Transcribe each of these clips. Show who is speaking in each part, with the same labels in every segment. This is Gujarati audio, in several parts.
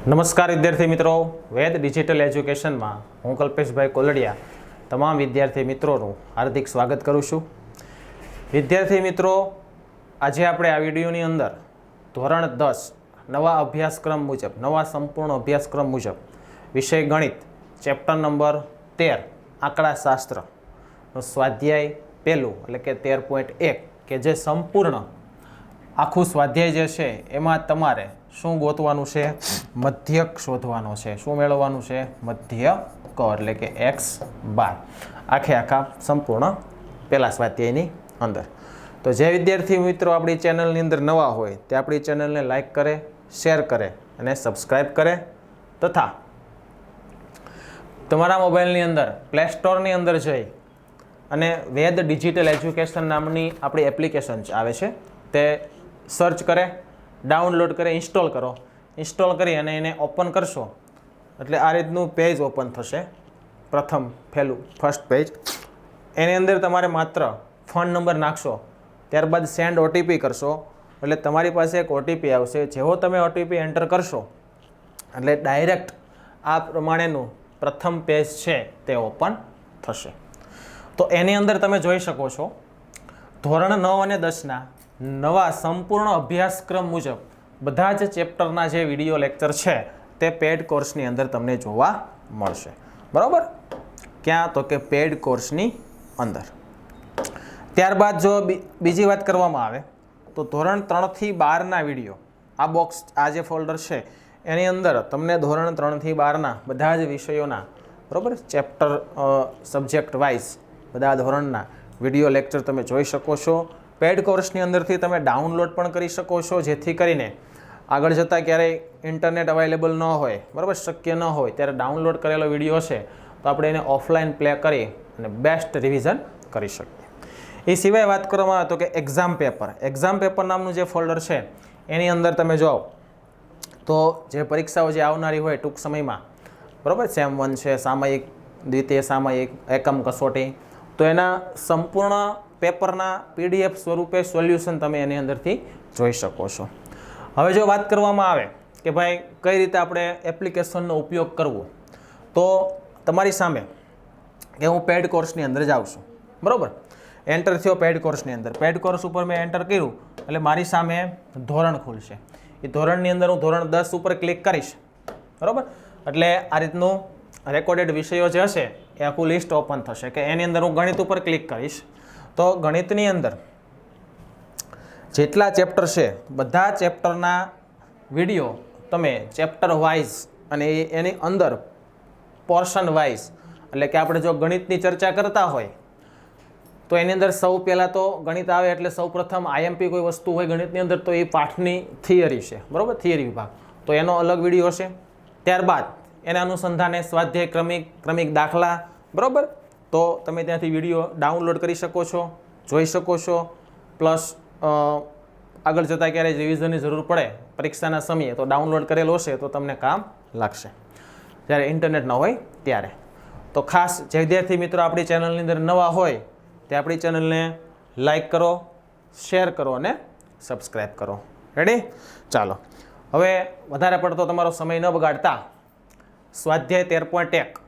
Speaker 1: નમસ્કાર વિદ્યાર્થી મિત્રો, વેદ ડિજિટલ એજ્યુકેશનમાં હું કલ્પેશભાઈ કોલડિયા તમામ વિદ્યાર્થી મિત્રોનું હાર્દિક સ્વાગત કરું છું. વિદ્યાર્થી મિત્રો, આજે આપણે આ વિડીયોની અંદર ધોરણ 10 નવા અભ્યાસક્રમ મુજબ, નવા સંપૂર્ણ અભ્યાસક્રમ મુજબ વિષય ગણિત ચેપ્ટર નંબર 13 આંકડાશાસ્ત્રનો સ્વાધ્યાય પહેલું એટલે કે 13.1 કે જે સંપૂર્ણ આખું સ્વાધ્યાય જે છે એમાં તમારે શું ગોતવાનું છે? મધ્યક શોધવાનો છે. શું મેળવવાનું છે? મધ્યક એટલે કે x12 આખા સંપૂર્ણ પહેલા સ્વાધ્યાયની અંદર. તો જે વિદ્યાર્થી મિત્રો આપણી ચેનલની અંદર નવા હોય તે આપણી ચેનલને લાઈક કરે, શેર કરે અને સબસ્ક્રાઈબ કરે તથા તમારા મોબાઈલની અંદર પ્લે સ્ટોરની અંદર જઈ અને વેદ ડિજિટલ એજ્યુકેશન નામની આપણી એપ્લિકેશન આવે છે તે સર્ચ કરે, ડાઉનલોડ કરે, ઇન્સ્ટોલ કરો. ઇન્સ્ટોલ કરી અને એને ઓપન કરશો એટલે આ રીતનું પેજ ઓપન થશે. First page. એની અંદર તમારે માત્ર ફોન નંબર નાખશો, ત્યારબાદ સેન્ડ ઓટીપી કરશો એટલે તમારી પાસે એક ઓટીપી આવશે. જેવો તમે ઓટીપી એન્ટર કરશો એટલે ડાયરેક્ટ આ પ્રમાણેનું પ્રથમ પેજ છે તે ઓપન થશે. તો એની અંદર તમે જોઈ શકો છો ધોરણ 9 અને 10ના નવા સંપૂર્ણ અભ્યાસક્રમ મુજબ બધા જ ચેપ્ટરના જે વિડીયો લેક્ચર છે તે પેડ કોર્સની અંદર તમને જોવા મળશે. બરાબર? ક્યાં? તો કે પેડ કોર્સની અંદર. ત્યારબાદ જો બીજી વાત કરવામાં આવે તો ધોરણ 3 થી 12ના વિડીયો, આ બોક્સ, આ જે ફોલ્ડર છે એની અંદર તમને ધોરણ 3 થી 12ના બધા જ વિષયોના, બરાબર, ચેપ્ટર સબ્જેક્ટ વાઇઝ બધા ધોરણના વિડીયો લેક્ચર તમે જોઈ શકો છો. પેડ કોર્સની અંદરથી તમે ડાઉનલોડ પણ કરી શકો છો, જેથી કરીને આગળ જતાં ક્યારેય ઇન્ટરનેટ અવેલેબલ ન હોય, બરાબર, શક્ય ન હોય ત્યારે ડાઉનલોડ કરેલો વિડીયો છે તો આપણે એને ઓફલાઈન પ્લે કરી અને બેસ્ટ રિવિઝન કરી શકીએ. એ સિવાય વાત કરવામાં આવે તો કે એક્ઝામ પેપર નામનું જે ફોલ્ડર છે એની અંદર તમે જાઓ તો જે પરીક્ષાઓ જે આવનારી હોય ટૂંક સમયમાં, બરાબર, સેમ 1 છે, સામયિક, દ્વિતીય સામયિક, એકમ કસોટી, તો એના સંપૂર્ણ પેપરના PDF સ્વરૂપે સોલ્યુશન તમે એની અંદરથી જોઈ શકો છો. હવે જો વાત કરવામાં આવે કે ભાઈ કઈ રીતે આપણે એપ્લિકેશનનો ઉપયોગ કરવો, તો તમારી સામે કે હું પેડ કોર્સની અંદર જાઉં છું, બરાબર, એન્ટર થયો પેડ કોર્સની અંદર. પેડ કોર્સ ઉપર મેં એન્ટર કર્યું એટલે મારી સામે ધોરણ ખુલશે. એ ધોરણની અંદર હું ધોરણ 10 ઉપર ક્લિક કરીશ, બરાબર, એટલે આ રીતનું રેકોર્ડેડ વિષયો જે હશે એ આખું લિસ્ટ ઓપન થશે. કે એની અંદર હું ગણિત ઉપર ક્લિક કરીશ તો ગણિતની અંદર જેટલા ચેપ્ટર છે બધા ચેપ્ટરના વિડીયો તમે ચેપ્ટર વાઇઝ અને એની અંદર પોર્શન વાઇઝ, એટલે કે આપણે જો ગણિતની ચર્ચા કરતા હોય તો એની અંદર સૌ પહેલાં તો ગણિત આવે એટલે સૌ પ્રથમ IMP કોઈ વસ્તુ હોય ગણિતની અંદર તો એ પાઠની થિયરી છે, બરાબર, થિયરી વિભાગ, તો એનો અલગ વિડીયો હશે. ત્યારબાદ એના અનુસંધાને સ્વાધ્યાય ક્રમિક દાખલા, બરાબર, તો તમે ત્યાંથી વિડીયો ડાઉનલોડ કરી શકો છો, જોઈ શકો છો. પ્લસ આગળ જતાં ક્યારેય રિવિઝનની જરૂર પડે પરીક્ષાના સમયે તો ડાઉનલોડ કરેલો હશે તો તમને કામ લાગશે જ્યારે ઇન્ટરનેટ ન હોય ત્યારે. તો ખાસ જે વિદ્યાર્થી મિત્રો આપણી ચેનલની અંદર નવા હોય તે આપણી ચેનલને લાઈક કરો, શેર કરો અને સબસ્ક્રાઈબ કરો. રેડી? ચાલો હવે વધારે પડતો તમારો સમય ન બગાડતા સ્વાધ્યાય 13.1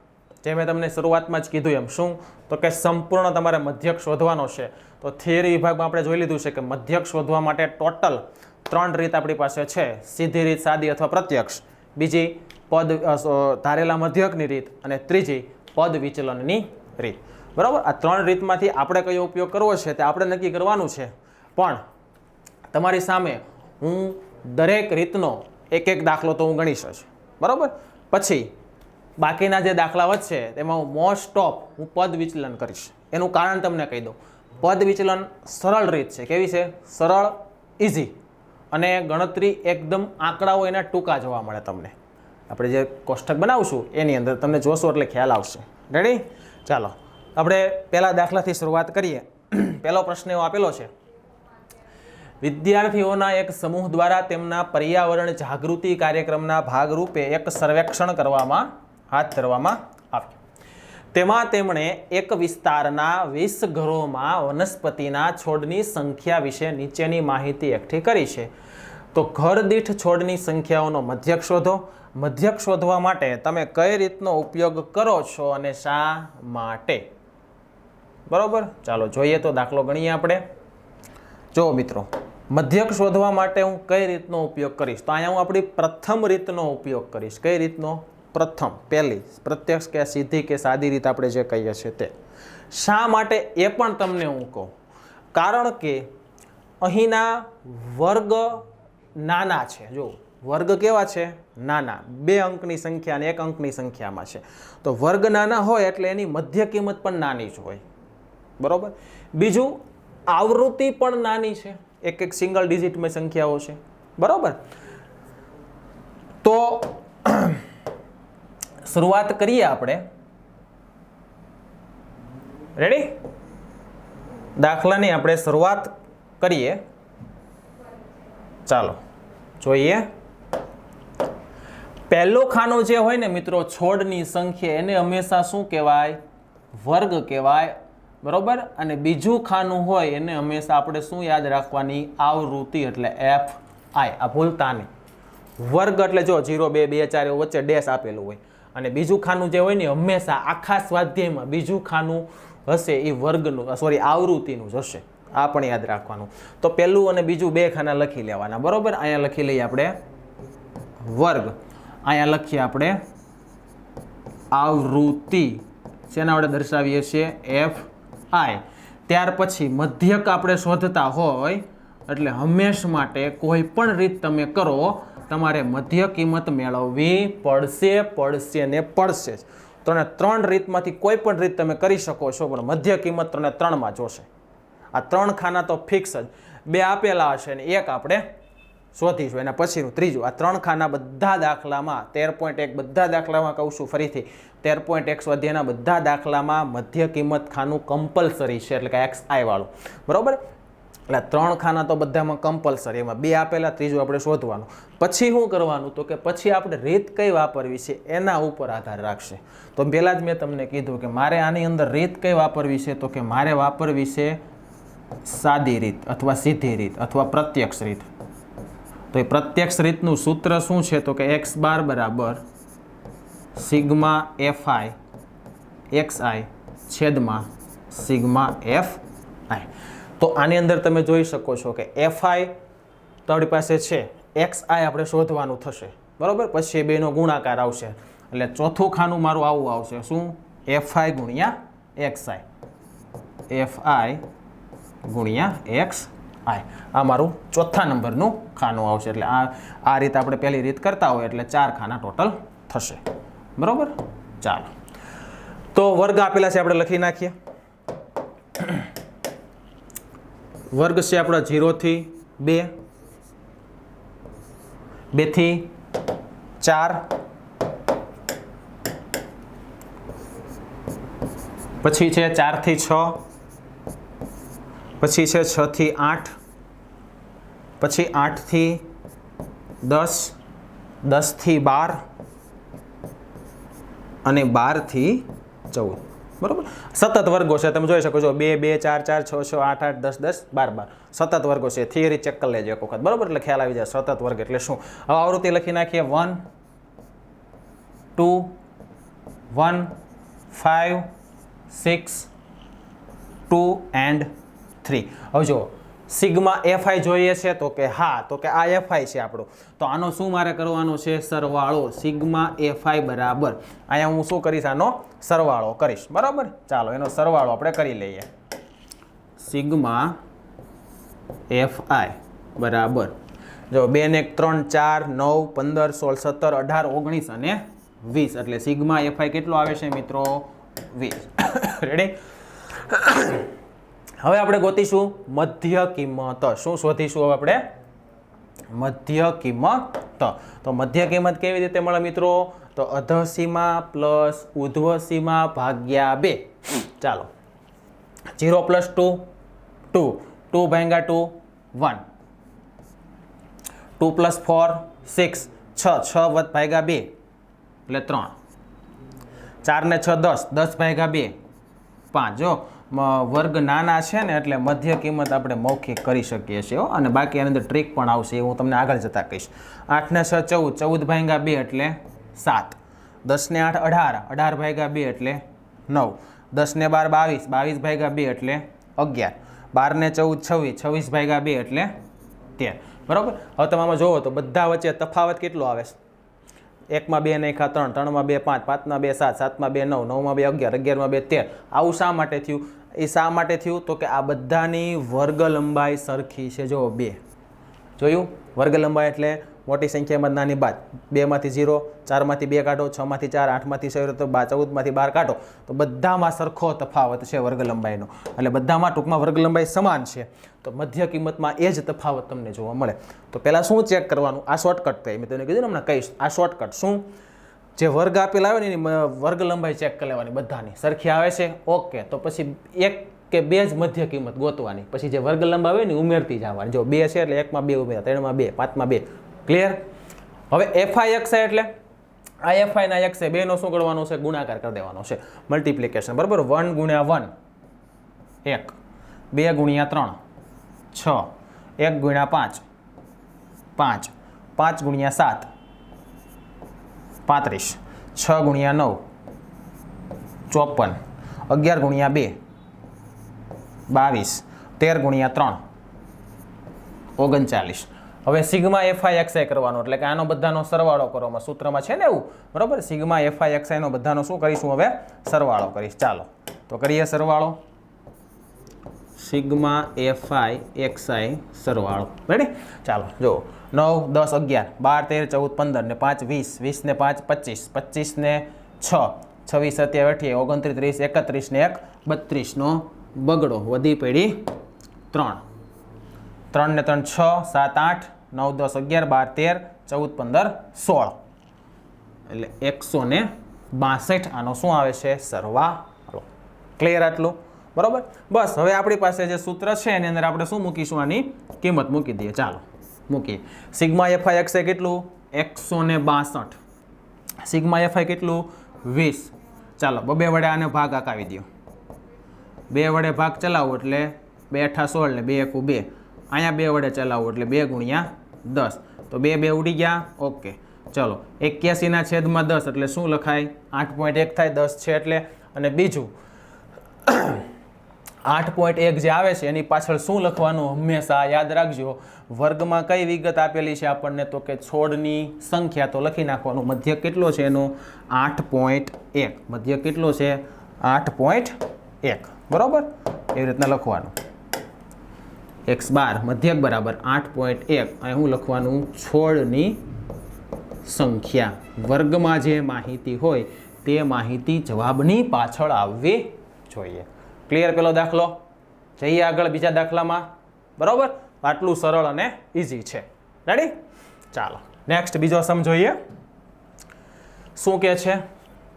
Speaker 1: જે મેં તમને શરૂઆતમાં જ કીધું એમ, શું તો કે સંપૂર્ણ તમારે મધ્યક શોધવાનો છે. તો થિયરી વિભાગમાં આપણે જોઈ લીધું છે કે મધ્યક શોધવા માટે ટોટલ 3 રીત આપણી પાસે છે: સીધી રીત, સાદી અથવા પ્રત્યક્ષ, બીજી પદ ધારેલા મધ્યકની રીત અને ત્રીજી પદ વિચલનની રીત. બરાબર, આ 3 રીતમાંથી આપણે કયો ઉપયોગ કરવો છે તે આપણે નક્કી કરવાનું છે. પણ તમારી સામે હું દરેક રીતનો એક દાખલો તો હું ગણીશ જ, બરાબર. પછી બાકીના જે દાખલા વધશે તેમાં હું મોસ્ટ ઓફ હું પદ વિચલન કરીશ. એનું કારણ તમને કહી દઉં. પદ વિચલન સરળ રીત છે. કેવી છે? સરળ, ઇઝી, અને ગણતરી એકદમ આંકડાઓ એના ટૂંકા જોવા મળે તમને. આપણે જે કોષ્ટક બનાવશું એની અંદર તમને જોશો એટલે ખ્યાલ આવશે. રેડી? ચાલો આપણે પહેલા દાખલાથી શરૂઆત કરીએ. પહેલો પ્રશ્ન એવો આપેલો છે: વિદ્યાર્થીઓના એક સમૂહ દ્વારા તેમના પર્યાવરણ જાગૃતિ કાર્યક્રમના ભાગરૂપે એક સર્વેક્ષણ હાથ ધરવામાં આવ્યું. તેમાં તેમણે એક વિસ્તારના 20 ઘરોમાં વનસ્પતિના છોડની સંખ્યા વિશે નીચેની માહિતી એકઠી કરી છે. તો ઘર દીઠ છોડની સંખ્યાઓનો મધ્યક શોધો. મધ્યક શોધવા માટે તમે કઈ રીતનો ઉપયોગ કરો છો અને શા માટે? બરોબર, ચાલો જોઈએ તો દાખલો ગણીએ આપણે. જો મિત્રો, મધ્યક શોધવા માટે હું કઈ રીતનો ઉપયોગ કરીશ? તો અહીંયા હું આપણી પ્રથમ રીતનો ઉપયોગ કરીશ. કઈ રીતનો? પ્રથમ, પહેલી, પ્રત્યક્ષ કે સીધી કે સાદી રીત આપણે જે કહીએ છીએ તે. શા માટે એ પણ તમને હું કહું. કારણ કે અહીંના વર્ગ નાના છે. જો વર્ગ કેવા છે? નાના. 2 અંકની સંખ્યા અને 1 અંકની સંખ્યામાં છે. તો વર્ગ નાના હોય એટલે એની મધ્ય કિંમત પણ નાની જ હોય. બરોબર. બીજું, આવૃત્તિ પણ નાની છે. એક સિંગલ ડિજિટમાં સંખ્યાઓ છે. બરોબર. તો શરૂઆત કરીએ આપણે. રેડી? દાખલાની આપણે શરૂઆત કરીએ. ચાલો જોઈએ. પહેલો ખાનો જે હોય ને મિત્રો, છોડની સંખ્યા, એને હંમેશા શું કહેવાય? વર્ગ કહેવાય. બરોબર. અને બીજું ખાનું હોય એને હંમેશા આપણે શું યાદ રાખવાની? આવૃત્તિ, એટલે FI. આ ભૂલતા નહીં. વર્ગ એટલે જો 0, 2, 2, 4 વચ્ચે ડેશ આપેલું હોય. અને બીજું ખાનું જે હોય ને, હંમેશા આખા સ્વાધ્યાયમાં બીજું ખાનું હશે એ વર્ગનું, સોરી, આવૃત્તિનું જ હશે. આ પણ યાદ રાખવાનું. તો પહેલું અને બીજું 2 ખાના લખી લેવાના. બરોબર. અહીંયા લખી લઈએ આપણે વર્ગ, અહીંયા લખીએ આપણે આવૃત્તિ. શેના વડે દર્શાવીએ છીએ? FI. ત્યાર પછી મધ્યક આપણે શોધતા હોય એટલે હંમેશ માટે કોઈ પણ રીત તમે કરો, તમારે મધ્ય કિંમત મેળવવી પડશે ને પડશે. ત્રણ રીતમાંથી કોઈ પણ રીત તમે કરી શકો છો, પણ મધ્ય કિંમત 3માં જોશે. આ 3 ખાના તો ફિક્સ જ. 2 આપેલા હશે ને 1 આપણે શોધીશું. એના પછીનું ત્રીજું. આ 3 ખાના બધા દાખલામાં 13.1 બધા દાખલામાં કહું છું ફરીથી, 13.1 સ્વાધ્યાયના બધા દાખલામાં મધ્ય કિંમત ખાનું કમ્પલસરી છે, એટલે કે XI વાળું. બરોબર. એટલે 3 ખાના તો બધામાં કમ્પલસરી. એમાં 2 આપેલા, ત્રીજું આપણે શોધવાનું. પછી શું કરવાનું? તો કે પછી આપણે રીત કઈ વાપરવી છે એના ઉપર આધાર રાખશે. તો પહેલાં જ મેં તમને કીધું કે મારે આની અંદર રીત કઈ વાપરવી છે? તો કે મારે વાપરવી છે સાદી રીત અથવા સીધી રીત અથવા પ્રત્યક્ષ રીત. તો એ પ્રત્યક્ષ રીતનું સૂત્ર શું છે? તો કે x બાર બરાબર સિગ્મા FI XI છેદમાં સિગ્મા FI. તો આની અંદર તમે જોઈ શકો છો કે FI તમારી પાસે છે, XI આપણે શોધવાનું થશે. બરોબર. પછી એ બેનો ગુણાકાર આવશે એટલે ચોથું ખાનું મારું આવું આવશે. શું? FI ગુણ્યા XI. FI ગુણ્યા XI. આ મારું ચોથા નંબરનું ખાનું આવશે. એટલે આ રીતે આપણે પહેલી રીત કરતા હોય એટલે 4 ખાના ટોટલ થશે. બરોબર. ચાલો, તો વર્ગ આપેલા છે આપણે લખી નાખીએ. વર્ગ છે આપણો 0 થી 2, 2 થી 4, પછી છે 4 થી 6, પછી છે 6 થી 8, પછી 8 થી 10, 10 થી 12 અને 12 થી 14. બરોબર. સતત વર્ગો છે, તમે જોઈ શકો છો 2, 2, 4, 4, 6, 6, 8, 8, 10, 10, 12, 12 સતત વર્ગો છે. થિયરી ચેક કરી લેજો એક વખત. બરોબર. એટલે ખ્યાલ આવી જાય સતત વર્ગ એટલે શું. હવે આવૃત્તિ લખી નાખીએ. 1, 2, 1, 5, 6, 2 and 3. હવે જો સિગ્મા FI જોઈએ છે તો કે હા, તો કે આ FI છે આપણું. તો આનો શું મારે કરવાનો છે? સરવાળો. સિગ્મા FI બરાબર, અહીંયા હું શું કરીશ? આનો સરવાળો કરીશ. બરાબર. ચાલો એનો સરવાળો આપણે કરી લઈએ. સિગ્મા FI બરાબર, જો 2 ને 1 3, 4, 9, 15, 16, 17, 18, 19 અને 20. એટલે સિગ્મા FI કેટલો આવે છે મિત્રો? 20. રેડી? હવે આપણે ગોતીશું મધ્ય કિંમત. શું શોધીશું હવે આપણે? મધ્ય કિંમત. તો મધ્ય કિંમત કેવી રીતે મળે મિત્રો? તો અધઃ સીમા પ્લસ ઉધ્વ સીમા ભાગ્યા 2. ચાલો, 0 + 2 2, 2 ભાગ્યા 2 1, 2 + 4 6, 6 ભાગ્યા 2 એટલે 3, 4 ને 6 10, 10 ભાગ્યા 2 5. જો વર્ગ નાના છે ને એટલે મધ્ય કિંમત આપણે મૌખિક કરી શકીએ છીએ અને બાકી એની અંદર ટ્રીક પણ આવશે એ હું તમને આગળ જતાં કહીશ. 8 ને 6 14, 14 ભાગ્યા 2 એટલે 7, 10 ને 8 18, 18 ભાગ્યા 2 એટલે 9, 10 ને 12 22, 22 ભાગ્યા 2 એટલે 11, 12 ને 14 26, 26 ભાગ્યા 2 એટલે 13. બરાબર. હવે તમે આમાં જોવો તો બધા વચ્ચે તફાવત કેટલો આવે છે? 1 માં 2 નાખ્યા 3, 3 માં 2 5, 5 માં 2 7, 7 માં 2 9, 9 માં 2 11, 11 માં 2 13. આવું શા માટે થયું? એ શા માટે થયું તો કે આ બધાની વર્ગ લંબાઈ સરખી છે. જો 2 જોયું, વર્ગ લંબાઈ એટલે મોટી સંખ્યામાં નાની બાદ, 2 માંથી 0, 4 માંથી 2 કાઢો, 6 માંથી 4, 8 માંથી 6 તો 14 માંથી 12 કાઢો તો બધામાં સરખો તફાવત છે વર્ગ લંબાઈનો. એટલે બધામાં ટૂંકમાં વર્ગ લંબાઈ સમાન છે. તો મધ્ય કિંમતમાં એ જ તફાવત તમને જોવા મળે. તો પહેલાં શું ચેક કરવાનું? આ શોર્ટકટ થાય, મેં તમને કીધું ને હમણાં કહીશ. આ શોર્ટકટ શું? જે વર્ગ આપેલા આવે ને એની વર્ગ લંબાઈ ચેક કરી લેવાની, બધાની સરખી આવે છે. ઓકે, તો પછી 1 કે 2 જ મધ્ય કિંમત ગોતવાની. પછી જે વર્ગ લંબાઈ હોય ને ઉમેરતી જવાની. જો 2 છે એટલે 1 માં 2 ઉમેરા, 3 માં 2, 5 માં 2. ક્લિયર? હવે FI XI એટલે આ FI ના XI બેનો શું કરવાનું છે? ગુણાકાર કરી દેવાનો છે, મલ્ટિપ્લિકેશન. બરાબર. 1 ગુણ્યા 1 1, 2 ગુણ્યા 3 6, 1 ગુણ્યા 5 5, 5 ગુણ્યા 7 35, 6 ગુણ્યા 9 54, 11 ગુણ્યા 2 22, 13 ગુણ્યા 3 39. હવે સિગ્મા FI XI કરવાનો એટલે કે આનો બધાનો સરવાળો કરવામાં સૂત્રમાં છે ને એવું. બરાબર. સિગ્મા FI XI નો બધાનો શું કરીશું? હવે સરવાળો કરીશ. ચાલો તો કરીએ સરવાળો. સિગ્મા FI XI સરવાળો. રેડી? ચાલો જો 9 10 11 12 13 14 15 ને 5 20, 20 ને 5 25, 25 ને 6 26 27 28 29 30 31 ને 1 32 નો બગડો. વધી પડી 3, 3 ને 3 6 7 8 9 10 11 12 13 14 15 16 એટલે 162. આનો શું આવે છે? સરવાળો. ક્લિયર આટલું? બરાબર. બસ હવે આપણી પાસે જે સૂત્ર છે એની અંદર આપણે શું મૂકીશું? આની કિંમત મૂકી દઈએ. ચાલો મૂકીએ. સિગ્મા FI XI કેટલું? 162. સિગ્મા FI કેટલું? 20. ચાલો 2 વડે આને ભાગ આકાવી દો. 2 વડે ભાગ ચલાવો એટલે 2 8 16 ને 2 1 2. અહીંયા 2 વડે ચલાવો એટલે 2 ગુણ્યા 10 તો 2 2 ઉડી ગયા. ઓકે ચલો 81 ના છેદમાં 10 એટલે શું લખાય? 8.1 થાય. 10 છે એટલે. અને બીજું 8.1 જે આવે છે એની પાછળ શું લખવાનું? હંમેશા યાદ રાખજો, વર્ગમાં કઈ વિગત આપેલી છે આપણને તો કે છોડની સંખ્યા, તો લખી નાખવાનું મધ્ય કેટલો છે એનો? 8.1. મધ્ય કેટલો છે? 8.1. બરાબર. એવી રીતના લખવાનું. x બાર મધ્યક બરાબર 8.1. અહીં હું લખવાનું? છોડની સંખ્યા. વર્ગમાં જે માહિતી હોય તે માહિતી જવાબની પાછળ આવવી જોઈએ. ક્લિયર? પેલો દાખલો. જઈએ આગળ બીજા દાખલામાં. બરાબર. આટલું સરળ અને ઇઝી છે. રેડી? ચાલો નેક્સ્ટ બીજો સમ જોઈએ. શું કહે છે?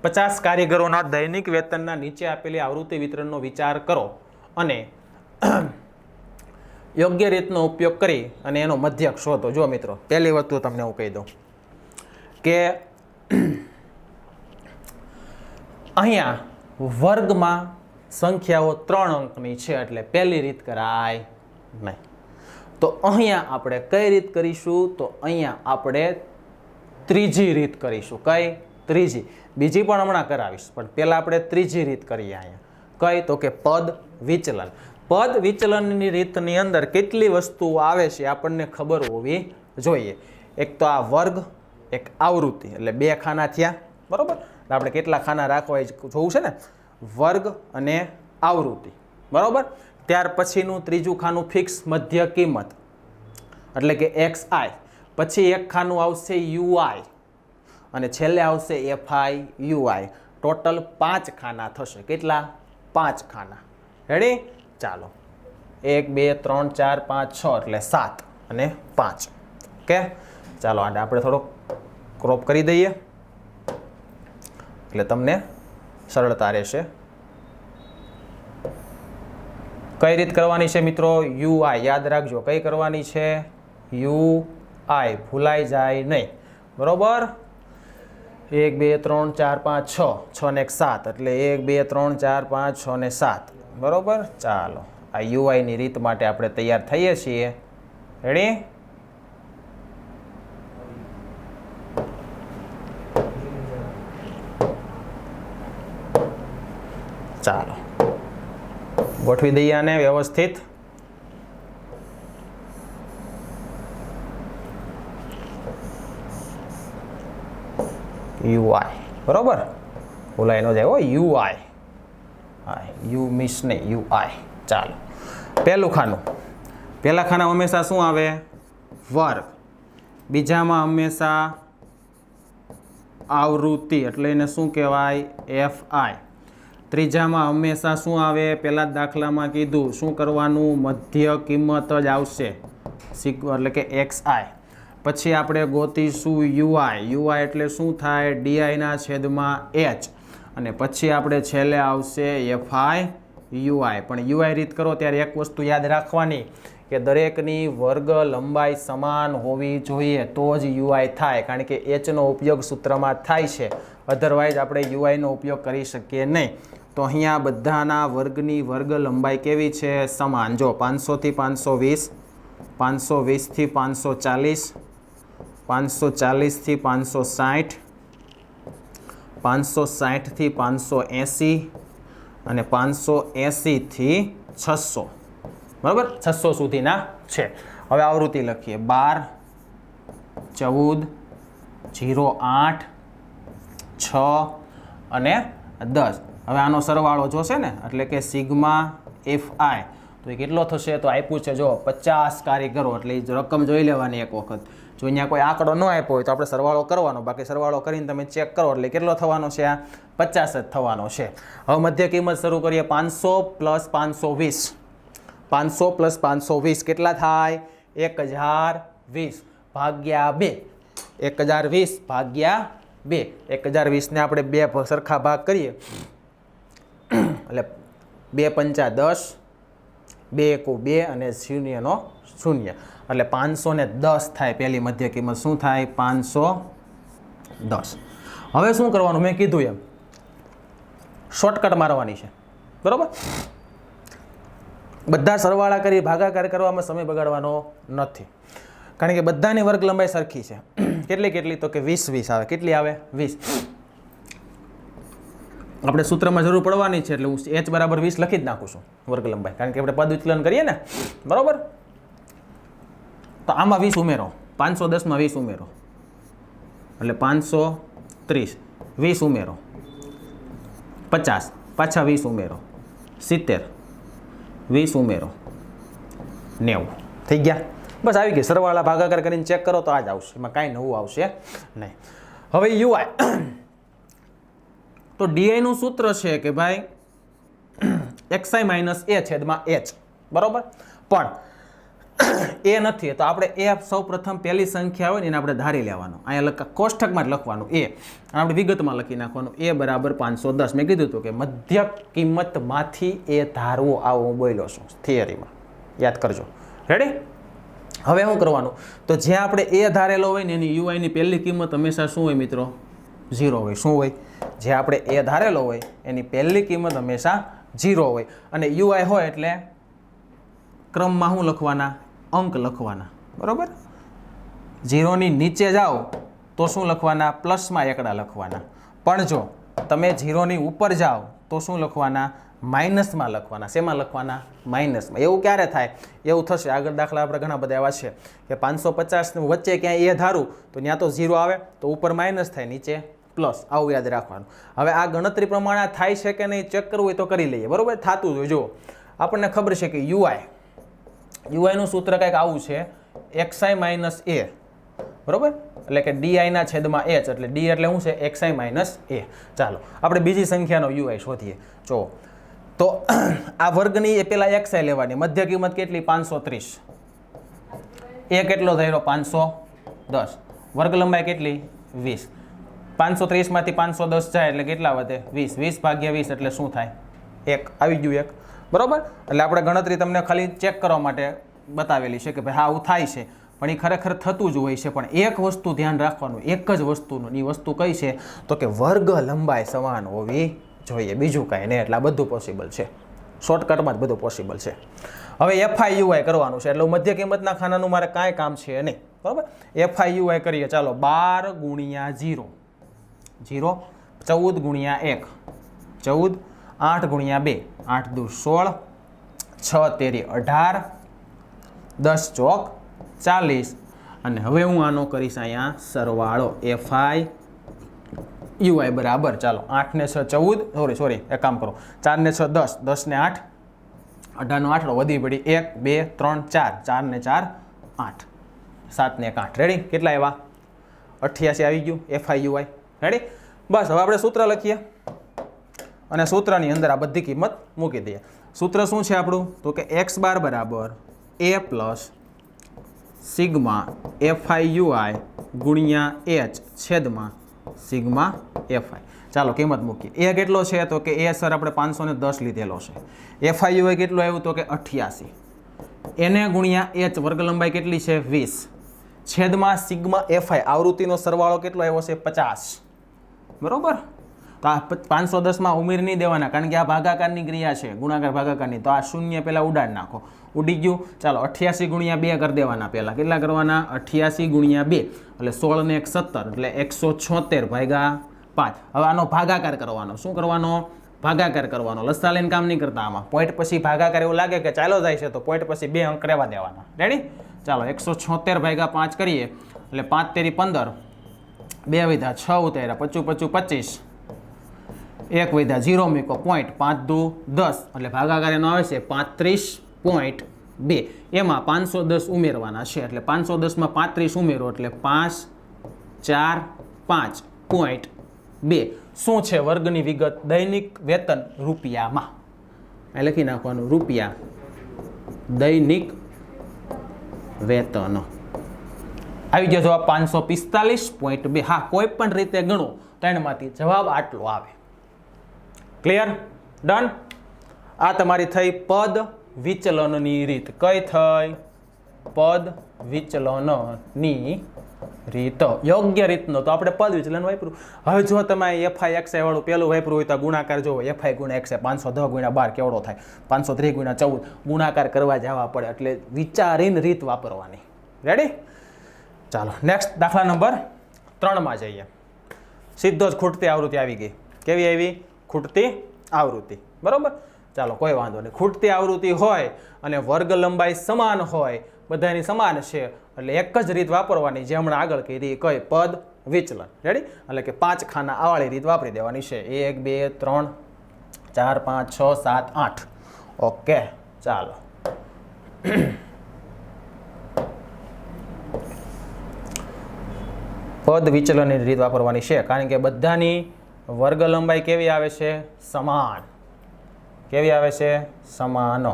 Speaker 1: 50 કારીગરોના દૈનિક વેતનના નીચે આપેલી આવૃત્તિ વિતરણનો વિચાર કરો અને યોગ્ય રીતનો ઉપયોગ કરી અને એનો મધ્યક શોધો. જો મિત્રો, પહેલી વસ્તુ તમને હું કહી દઉં કે અહીંયા વર્ગમાં સંખ્યાઓ 3 અંકની છે એટલે પહેલી રીત કરાય નહીં. તો અહીંયા આપણે કઈ રીત કરીશું? તો અહીંયા આપણે ત્રીજી રીત કરીશું. કઈ? ત્રીજી. બીજી પણ હમણાં કરાવીશ, પણ પહેલાં આપણે ત્રીજી રીત કરીએ. અહીંયા કઈ? તો કે પદ વિચલન. પદ વિચલનની રીતની અંદર કેટલી વસ્તુઓ આવે છે આપણને ખબર હોવી જોઈએ. એક તો આ વર્ગ, એક આવૃત્તિ, એટલે 2 ખાના થયા. બરાબર. આપણે કેટલા ખાના રાખવા એ જોવું છે ને. વર્ગ અને આવૃત્તિ. બરાબર. ત્યાર પછીનું ત્રીજું ખાનું ફિક્સ મધ્ય કિંમત એટલે કે XI. પછી એક ખાનું આવશે UI અને છેલ્લે આવશે FI UI. ટોટલ 5 ખાના થશે. કેટલા? 5 ખાના. રેડી? ચાલો 1 2 3 4 5 6 એટલે 7 અને 5. ઓકે ચાલો આપણે થોડોક ક્રોપ કરી દઈએ એટલે તમને સરળતા રહેશે. કઈ રીત કરવાની છે મિત્રો? UI. યાદ રાખજો કઈ કરવાની છે? UI. ભૂલાઈ જાય નહીં. બરોબર. 1 2 3 4 5 6 6 ને 1 7 એટલે 1 2 3 4 5 6 ને 7. બરોબર. ચાલો આ યુઆઈની રીત માટે આપણે તૈયાર થઈએ છીએ. રેડી? ચાલો ગોઠવી દઈએ આને વ્યવસ્થિત. યુઆઈ બરોબર, ભૂલાઈ ન જાય હો. યુઆઈ, હા યુ મિસ નહીં, યુઆઈ. ચાલો પહેલું ખાનું, પહેલા ખાના હંમેશા શું આવે? વર્ગ. બીજામાં હંમેશા આવૃત્તિ, એટલે એને શું કહેવાય? એફઆઈ. ત્રીજામાં હંમેશા શું આવે? પહેલા જ દાખલામાં કીધું શું કરવાનું? મધ્ય કિંમત જ આવશે, એટલે કે એક્સઆઈ. પછી આપણે ગોતીશું યુઆઈ. યુઆઈ એટલે શું થાય? ડીઆઈના છેદમાં એચ. અને પછી આપણે છેલ્લે આવશે એફઆઈ યુઆઈ. પણ યુઆઈ રીત કરો ત્યારે એક વસ્તુ યાદ રાખવાની કે દરેકની વર્ગ લંબાઈ સમાન હોવી જોઈએ તો જ યુઆઈ થાય, કારણ કે એચનો ઉપયોગ સૂત્રમાં થાય છે, અધરવાઇઝ આપણે યુઆઈનો ઉપયોગ કરી શકીએ નહીં. તો અહીંયા બધાના વર્ગની વર્ગ લંબાઈ કેવી છે? સમાન. જો 500 થી 520, 520 થી 540, 540 થી 560, 560 થી 580 અને 580 થી 600. બરાબર, 600 સુધીના છે. હવે આવૃત્તિ લખીએ. 12, 14, 08, 6 અને 10. હવે આનો સરવાળો જોશે ને, એટલે કે સિગ્મા એફઆઈ તો એ કેટલો થશે? તો આપ્યું છે જો 50 કારીગરો, એટલે એ રકમ જોઈ લેવાની એક વખત. જો અહીંયા કોઈ આંકડો ન આપ્યો હોય તો આપણે સરવાળો કરવાનો, બાકી સરવાળો કરીને તમે ચેક કરો એટલે કેટલો થવાનો છે? આ 50 જ થવાનો છે. હવે મધ્ય કિંમત શરૂ કરીએ. 500 પ્લસ 520, 500 પ્લસ 520 કેટલા થાય? 1020 ભાગ્યા 2. 1020 ભાગ્યા 2. 1020 ને આપણે 2 સરખા ભાગ કરીએ એટલે 2 પંચા 10, 2 એકુ 2 અને 0 નો 0, એટલે 510 થાય. પહેલી મધ્ય કિંમત શું થાય? 510. હવે શું કરવાનું? મેં કીધું એમ શોર્ટકટ મારવાની છે, બરોબર. બધા સરવાળા કરી ભાગાકાર કરવામાં સમય બગાડવાનો નથી, કારણ કે બધાની વર્ગ લંબાઈ સરખી છે. કેટલી? તો કે 20 આવે. કેટલી આવે? 20. આપણે સૂત્રમાં જરૂર પડવાની છે એટલે હું h બરાબર 20 લખી જ નાખું છું વર્ગ લંબાઈ, કારણ કે આપણે પદ વિચલન કરીએ ને, બરોબર. તો આમાં 20 ઉમેરો, 510 માં 20 ઉમેરો એટલે 530, 20 ઉમેરો 50, પાછા 20 ઉમેરો 70, 20 ઉમેરો 90. થઈ ગયા? બસ આવી ગઈ. સરવાળા ભાગાકાર કરીને ચેક કરો તો આ જ આવશે, એમાં કાંઈ નવું આવશે નહીં. હવે યુઆઈ તો ડીઆઈનું સૂત્ર છે કે ભાઈ એક્સઆઈ માઇનસ એ છેદમાં એચ, બરોબર. પણ એ નથી તો આપણે એ સૌ પ્રથમ પહેલી સંખ્યા હોય ને એને આપણે ધારી લેવાનો. અહીંયા કોષ્ટકમાં જ લખવાનું એ, અને આપણે વિગતમાં લખી નાખવાનું એ બરાબર 510. મેં કીધું હતું કે મધ્ય કિંમતમાંથી એ ધારવો, આવો હું બોલ્યો છું થિયરીમાં, યાદ કરજો. રેડી? હવે શું કરવાનું? તો જ્યાં આપણે એ ધારેલો હોય ને એની યુઆઈની પહેલી કિંમત હંમેશા શું હોય મિત્રો? 0 હોય. શું હોય? જે આપણે એ ધારેલો હોય એની પહેલી કિંમત હંમેશા 0 હોય. અને યુઆઈ હોય એટલે ક્રમમાં શું લખવાના? અંક લખવાના, બરોબર. 0 ની નીચે જાઓ તો શું લખવાના? પ્લસમાં એકડા લખવાના. પણ જો તમે 0 ની ઉપર જાઓ તો શું લખવાના? માઇનસમાં લખવાના. શેમાં લખવાના? માઇનસમાં. એવું ક્યારે થાય? એવું થશે આગળ દાખલા આપણે ઘણા બધા એવા છે કે 550 વચ્ચે ક્યાંય એ ધારું તો ત્યાં તો 0 આવે તો ઉપર માઇનસ થાય, નીચે પ્લસ. આવું યાદ રાખવાનું. હવે આ ગણતરી પ્રમાણે થાય છે કે નહીં ચેક કરવું હોય તો કરી લઈએ, બરોબર. થતું જ હોય. જો આપણને ખબર છે કે યુઆઈનું સૂત્ર કંઈક આવું છે, એક્સઆઈ માઇનસ એ, બરોબર. એટલે કે ડીઆઈના છેદમાં એચ, એટલે ડી એટલે શું છે? એક્સઆઈ માઇનસ એ. ચાલો આપણે બીજી સંખ્યાનો યુઆઈ શોધીએ. જો તો આ વર્ગની એ પહેલાં એક્સઆઈ લેવાની. મધ્ય કિંમત કેટલી? 530. એ કેટલો થયો? 510. વર્ગ લંબાઈ કેટલી? 20. 530 માંથી 510 જાય એટલે કેટલા વધે? 20. 20 ભાગ્યા 20 એટલે શું થાય? 1. આવી ગયું 1, બરોબર. એટલે આપણે ગણતરી તમને ખાલી ચેક કરવા માટે બતાવેલી છે કે ભાઈ હા આવું થાય છે, પણ એ ખરેખર થતું જ હોય છે. પણ એક વસ્તુ ધ્યાન રાખવાનું, એક જ વસ્તુનું. એ વસ્તુ કઈ છે? તો કે વર્ગ લંબાઈ સમાન હોવી જોઈએ, બીજું કાંઈ નહીં. એટલે આ બધું પોસિબલ છે. શોર્ટકટમાં જ બધું પોસિબલ છે. હવે FIUI કરવાનું છે એટલે મધ્ય કિંમતના ખાનાનું મારે કાંઈ કામ છે નહીં, બરાબર. FIUI કરીએ, ચાલો 12 ગુણ્યા 0, 0, 14 ગુણ્યા 1, 14, 8 ગુણ્યા 2, 8 દુ 16, 6 તેરી 18, 10 ચોક 40. અને હવે હું આનો કરીશ અહીંયા સરવાળો FIUI બરાબર, ચાલો 8 ને 6 14, સોરી એક કામ કરો, 4 ને 6 10, 10 ને 8 18 નો 8 વધી પડી 1 2 3 4, 4 ને 4 8, 7 ને 1 8. રેડી? કેટલા આવ્યા? 88 આવી ગયું FIUI. રેડી? બસ હવે આપણે સૂત્ર લખીએ અને સૂત્રની અંદર આ બધી કિંમત મૂકી દઈએ. સૂત્ર શું છે આપણું? તો કે x બાર બરાબર a પ્લસ સિગ્મા FIUI ગુણ્યા h છેદમાં સિગ્મા FI. ચાલો કિંમત મૂકીએ. a કેટલો છે? તો કે a સર આપણે 510 લીધેલો છે. FIUI કેટલું આવ્યું? તો કે 88. એને ગુણ્યા h વર્ગ લંબાઈ કેટલી છે? 20 છેદમાં સિગ્મા FI આવૃત્તિનો સરવાળો કેટલો આવ્યો છે? 50. બરોબર. તો આ 510માં ઉમેર નહીં દેવાના કારણ કે આ ભાગાકારની ક્રિયા છે, ગુણાકાર ભાગાકારની. તો આ શૂન્ય પહેલાં ઉડાડ નાખો, ઉડી ગયું. ચાલો 88 ગુણ્યા 2 કરી દેવાના પહેલાં. કેટલા કરવાના? 88 ગુણ્યા 2 એટલે 16 ને 1 17 એટલે 176 ભાગ્યા 5. હવે આનો ભાગાકાર કરવાનો. શું કરવાનો? ભાગાકાર કરવાનો. લસા લઈને કામ નહીં કરતા આમાં. પોઈન્ટ પછી ભાગાકાર એવું લાગે કે ચાલો જાય છે તો પોઈન્ટ પછી 2 અંક રહેવા દેવાના. રેડી? ચાલો 176 ભાગ્યા 5 કરીએ એટલે 5 તેરી 15, 2 વધ્યા 6 ઉતાર્યા, 25 25 1 વધ્યા 0 મૂકો પોઈન્ટ, 5 દુ 10 એટલે ભાગાકાર એનો આવે છે 35.2. એમાં 510 ઉમેરવાના છે એટલે 510માં 35 ઉમેરો એટલે 5 4 5.2. શું છે? વર્ગની વિગત દૈનિક વેતન રૂપિયામાં. આ લખી નાખવાનું રૂપિયા દૈનિક વેતન. આવી ગયો જવાબ 545.2. હા, કોઈ પણ રીતે ગણો 3 માંથી જવાબ આટલો આવે. ક્લિયર? ડન? આ તમારી થઈ પદ વિચલનની રીત. કઈ થઈ? પદ વિચલનની રીત. યોગ્ય રીતનો તો આપણે પદ વિચલન વાપર્યું. હવે જો તમે FIXI વાળું પેલું વાપર્યું હોય તો ગુણાકાર જોવો, FI ગુણ્યા XI 510 ગુણ્યા 12 કેવડો થાય? 530 ગુણ્યા 14 ગુણાકાર કરવા જવા પડે એટલે વિચારીને રીત વાપરવાની. રેડી? ચાલો નેક્સ્ટ દાખલા નંબર 3 જઈએ. સીધો જ ખૂટતી આવૃત્તિ આવી ગઈ. કેવી આવી? ખૂટતી આવૃત્તિ. બરોબર. ચાલો કોઈ વાંધો નહીં. ખૂટતી આવૃત્તિ હોય અને વર્ગ લંબાઈ સમાન હોય, બધાની સમાન છે એટલે એક જ રીત વાપરવાની જે હમણાં આગળ કીધી. કઈ? પદ વિચલન. રેડી? એટલે કે 5 ખાના આવાળી રીત વાપરી દેવાની છે. 1 2 3 4 5 6 7 8. ઓકે ચાલો. પદ વિચલનની રીત વાપરવાની છે કારણ કે બધાની વર્ગ લંબાઈ કેવી આવે છે? સમાન. કેવી આવે છે? સમાન.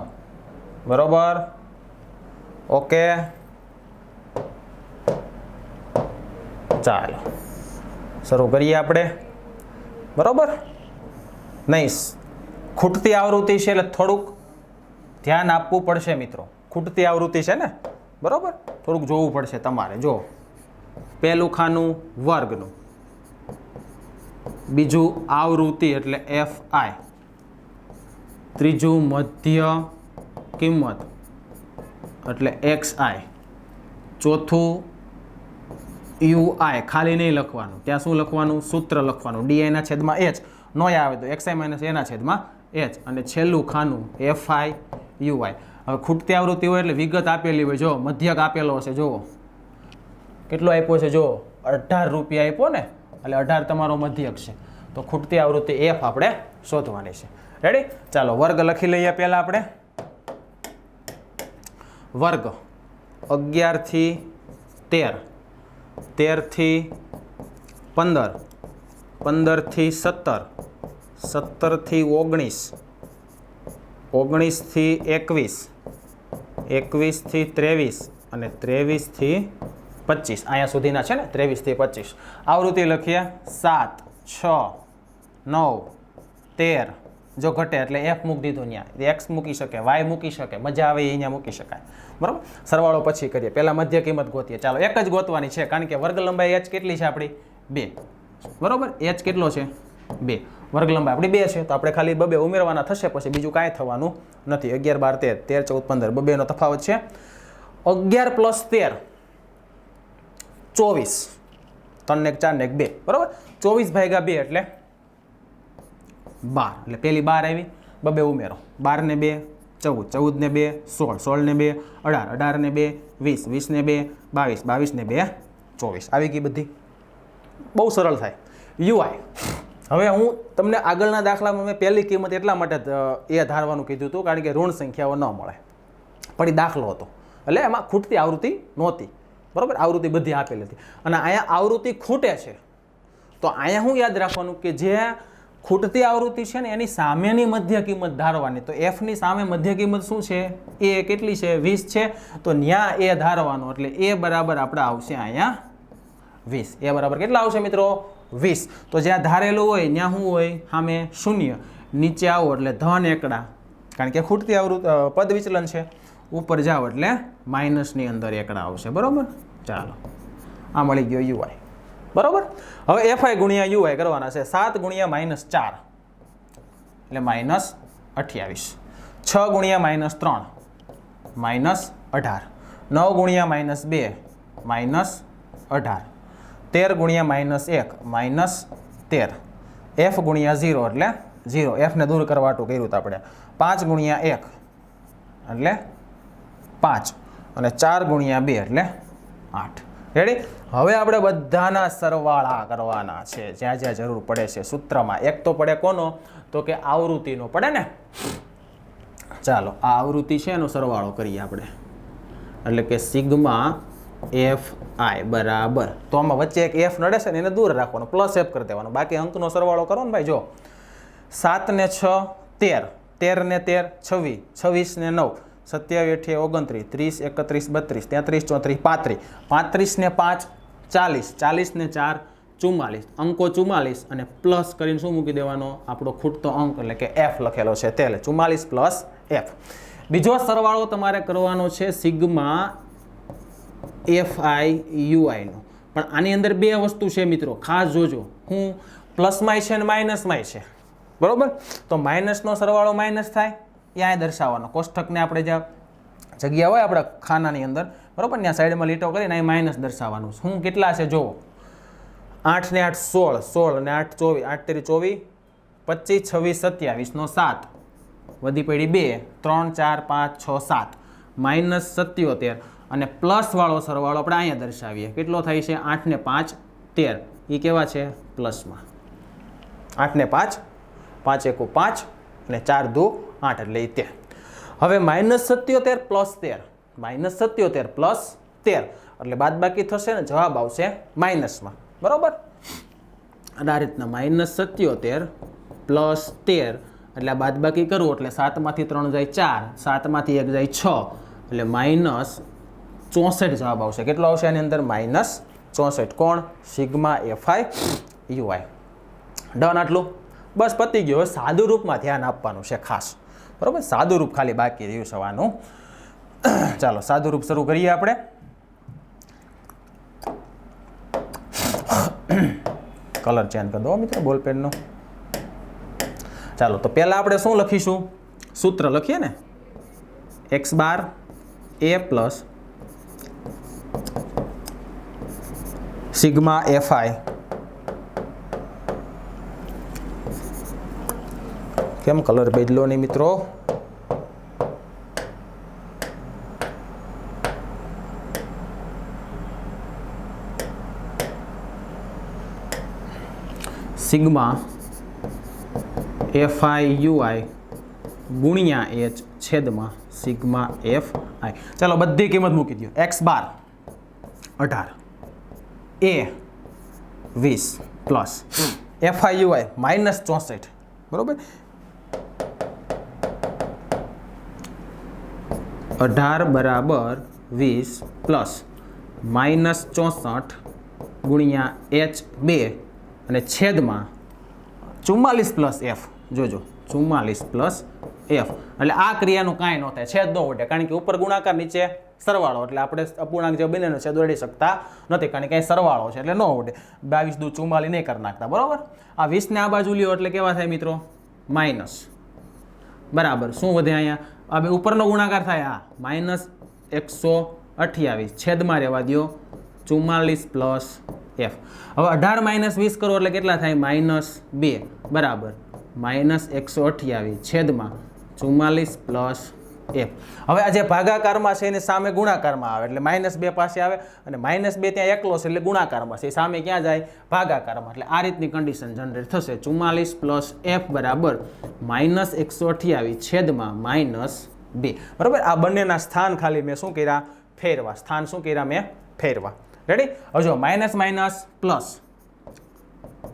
Speaker 1: બરોબર. ઓકે ચાલો શરૂ કરીએ આપણે. બરોબર. નહીં, ખૂટતી આવૃત્તિ છે એટલે થોડુંક ધ્યાન આપવું પડશે મિત્રો. ખૂટતી આવૃત્તિ છે ને, બરોબર, થોડુંક જોવું પડશે તમારે. જો પહેલું ખાનું વર્ગનું, બીજું આવૃત્તિ એટલે FI, ત્રીજું મધ્ય કિંમત એટલે XI, ચોથું UI ખાલી નહીં લખવાનું, ત્યાં શું લખવાનું? સૂત્ર લખવાનું. DI ના છેદમાં H નો આવે તો XI માઇનસ A ના છેદમાં H, અને છેલ્લું ખાનું FIUI. હવે ખૂટતી આવૃત્તિ હોય એટલે વિગત આપેલી હોય. જો મધ્યક આપેલો હશે, જુઓ કેટલો આપ્યો છે, જો 18 રૂપિયા આપ્યો ને, એટલે 18 તમારો મધ્યક છે. તો ખૂટતી આવૃત્તિ F આપણે શોધવાની છે. રેડી? ચાલો વર્ગ લખી લઈએ પહેલા આપણે. વર્ગ 11 થી 13, 13 થી 15, 15 થી 17, 17 થી 19, 19 થી 21, 21 થી 23 અને 23 થી 25. અહીંયા સુધીના છે ને, 23 થી 25. આવૃત્તિ લખીએ 7 6 9 13. જો ઘટે એટલે F મૂકી દીધું, ત્યાં X મૂકી શકે, Y મૂકી શકે, મજા આવે અહીંયા મૂકી શકાય. બરાબર. સરવાળો પછી કરીએ. પહેલા મધ્ય કિંમત ગોતીએ. ચાલો એક જ ગોતવાની છે કારણ કે વર્ગ લંબાઈ H કેટલી છે આપણી? 2. બરોબર. H કેટલો છે? 2 વર્ગ લંબાઈ આપણી 2 છે તો આપણે ખાલી 2 ઉમેરવાના થશે, પછી બીજું કાંઈ થવાનું નથી. 11 12 13 14 15 2 નો તફાવત છે. 11 + 13 24, 3 ને 1 4 ને 1 2, બરાબર. 24 ભાગ્યા 2 એટલે 12, એટલે પેલી 12 આવી, 2 ઉમેરો, 12 ને 2 14, 14 ને 2 16, 16 ને 2 18, 18 ને 2 20, 20 ને 2 22, 22 ને 2 24, આવી ગઈ બધી. બહુ સરળ થાય. UI હવે હું તમને આગળના દાખલામાં મેં પહેલી કિંમત એટલા માટે એ ધારવાનું કીધું હતું કારણ કે ઋણ સંખ્યાઓ ન મળે, પણ એ દાખલો હતો એટલે એમાં ખૂટતી આવૃત્તિ નહોતી, બરાબર. આવૃત્તિ બધી આપેલી હતી અને અહીંયા આવૃત્તિ ખૂટે છે તો અહીંયા શું યાદ રાખવાનું કે જે ખૂટતી આવૃત્તિ છે ને એની સામેની મધ્ય કિંમત ધારવાની. તો એફની સામે મધ્ય કિંમત શું છે? એ કેટલી છે? 20 છે. તો ન્યા એ ધારવાનો એટલે એ બરાબર આપણે આવશે અહીંયા 20. એ બરાબર કેટલા આવશે મિત્રો? 20. તો જ્યાં ધારેલું હોય ત્યાં શું હોય? સામે 0. નીચે આવો એટલે ધન એકડા, કારણ કે ખૂટતી આવૃત્તિ પદ વિચલન છે. ઉપર જાઓ એટલે માઇનસની અંદર એકડા આવશે, બરાબર. ચાલો, આ મળી ગયો યુઆઈ, બરાબર. હવે એફઆઈ ગુણ્યા યુઆઈ કરવાના છે. 7 ગુણ્યા -4 એટલે -28, 6 ગુણ્યા -3 -18, 9 ગુણ્યા -2 -18, 13 ગુણ્યા -1 -13, એફ ગુણ્યા 0 એટલે 0, એફને દૂર કરવાટું કર્યું હતું આપણે. 5 ગુણ્યા 1 એટલે 5 અને 4 ગુણ્યા 2 એટલે 8. રેડી? હવે આપણે બધાના સરવાળા કરવાના છે જ્યાં જ્યાં જરૂર પડે છે સૂત્રમાં. એક તો પડે કોનો? તો કે આવૃત્તિનો પડે ને. ચાલો, આ આવૃત્તિ છે એનો સરવાળો કરીએ આપણે, એટલે કે સિગ્મા એફ આઈ બરાબર. તો આમાં વચ્ચે એક એફ નડે છે ને એને દૂર રાખવાનો, પ્લસ એફ કરી દેવાનો, બાકી અંકનો સરવાળો કરો ને ભાઈ. જો 7 ને 6 13, 13 ને 13 26, 26 ને 9 27 28 29 30 31 32 33 34 35 35 ને 5 40, 40 ને 4 44, અંકો 44 અને પ્લસ કરીને શું મૂકી દેવાનો? આપણો ખૂટતો અંક એટલે કે એફ લખેલો છે તે, 44 પ્લસ એફ. બીજો સરવાળો તમારે કરવાનો છે સિગ્મા એફ આઈ યુઆઈનો. પણ આની અંદર બે વસ્તુ છે મિત્રો, ખાસ જોજો. હું પ્લસમાંય છે અને માઇનસમાંય છે, બરોબર. તો માઇનસનો સરવાળો માઇનસ થાય, ત્યાં દર્શાવવાનો. કોષ્ટકને આપણે જ્યાં જગ્યા હોય આપણા ખાનાની અંદર, બરોબર, ત્યાં સાઈડમાં લીટો કરીને અહીં માઇનસ દર્શાવવાનું. શું કેટલા છે જુઓ? 8 ને 8 16, 16 ને 8 24, 8 તેરી 24, 25 26 27 નો 7 વધી પડી 2 3 4 5 6 7 -77 અને પ્લસ વાળો સરવાળો આપણે અહીંયા દર્શાવીએ. કેટલો થાય છે? 8 ને 5 13. એ કેવા છે? પ્લસમાં. 8 ને 5 5 1 5 અને 4 2 8 એટલે 13. હવે -77 પ્લસ 13, -77 પ્લસ 13 એટલે બાદબાકી થશે ને જવાબ આવશે માઇનસમાં, બરોબર. અને આ રીતના -77 પ્લસ 13 એટલે બાદબાકી કરવું એટલે 7 માંથી 3 જાય 4, 7 માંથી 1 જાય 6 એટલે -64 જવાબ આવશે. કેટલો આવશે આની અંદર? -64. કોણ? Sigma FI UI. ડન. આટલું બસ પતી ગયું. હવે સાદું રૂપમાં ધ્યાન આપવાનું છે ખાસ, બરોબર. સાદું રૂપ ખાલી બાકી રહ્યું સવાનું. ચાલો સાદું રૂપ શરૂ કરીએ આપણે. કલર ચેન્જ કરી દો મિત્રો બોલપેનનો. ચાલો, તો પહેલા આપણે શું લખીશું? સૂત્ર લખીએ ને, x bar a plus sigma FI. કેમ કલર બદલો નહીં મિત્રો? સિગ્મા એફઆઈ યુઆઈ ગુણ્યા એચ છેદમાં સિગ્મા એફ આઈ. ચાલો બધી કિંમત મૂકી દો. x bar 18, a 20 plus FI UI -64, બરોબર. 18 બરાબર 20 પ્લસ -64 ગુણ્યા h2 અને છેદમાં 44 પ્લસ એફ. જોજો 44 પ્લસ એફ એટલે આ ક્રિયાનું કાંઈ ન થાય, છેદ ન ઉડે કારણ કે ઉપર ગુણાકાર નીચે સરવાળો, એટલે આપણે અપૂર્ણાંક જે બંનેનો છેદ ઉડાડી શકતા નથી, કારણ કે સરવાળો છે એટલે ન ઉડે. 22 દુ 44 નહીં કરી નાખતા, બરાબર. આ 20 ને આ બાજુ લ્યો એટલે કેવા થાય મિત્રો? માઇનસ. બરાબર. શું વધે અહીંયા? આ બે ઉપરનો ગુણાકાર થાય, આ -128 છેદમાં રહેવા દો 44 પ્લસ f. હવે 18 માઇનસ 20 કરો એટલે કેટલા થાય? -2. બરાબર. -128 છેદમાં 44 પ્લસ f. હવે આ જે ભાગાકારમાં છે એની સામે ગુણાકારમાં આવે, એટલે -2 પાસે આવે, અને -2 ત્યાં એકલો છે એટલે ગુણાકારમાં છે, સામે ક્યાં જાય? ભાગાકારમાં. એટલે આ રીતની કન્ડિશન જનરેટ થશે. 44 પ્લસ f બરાબર -128 છેદમાં -2. બરાબર. આ બંનેના સ્થાન ખાલી મેં શું કર્યા? ફેરવા. સ્થાન શું કર્યા? મેં ફેરવા. રેડી? હવે જો minus minus plus,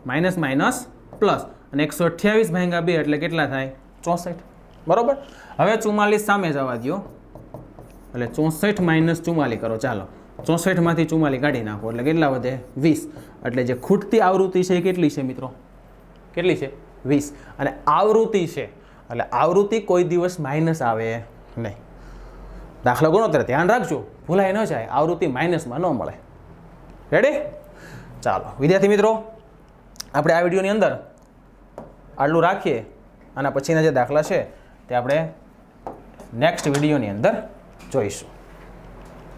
Speaker 1: minus minus plus, અને 128 ભાગ્યા 2 એટલે કેટલા થાય? 64. બરોબર. હવે 44 સામે જવા દો, એટલે 64 માઇનસ 44 કરો. ચાલો 64 માંથી 44 કાઢી નાખો એટલે કેટલા વધે? 20. એટલે જે ખૂટતી આવૃત્તિ છે એ કેટલી છે મિત્રો? કેટલી છે? 20. અને આવૃત્તિ છે એટલે આવૃત્તિ કોઈ દિવસ માઇનસ આવે નહીં. દાખલા ગણો ત્યારે ધ્યાન રાખજો, ભૂલાઈ ન જાય, આવૃત્તિ માઇનસમાં ન મળે. રેડી? ચાલો વિદ્યાર્થી મિત્રો, આપણે આ વિડીયોની અંદર આટલું રાખીએ. આના પછીના જે દાખલા છે તે આપણે નેક્સ્ટ વિડીયોની અંદર જોઈશું.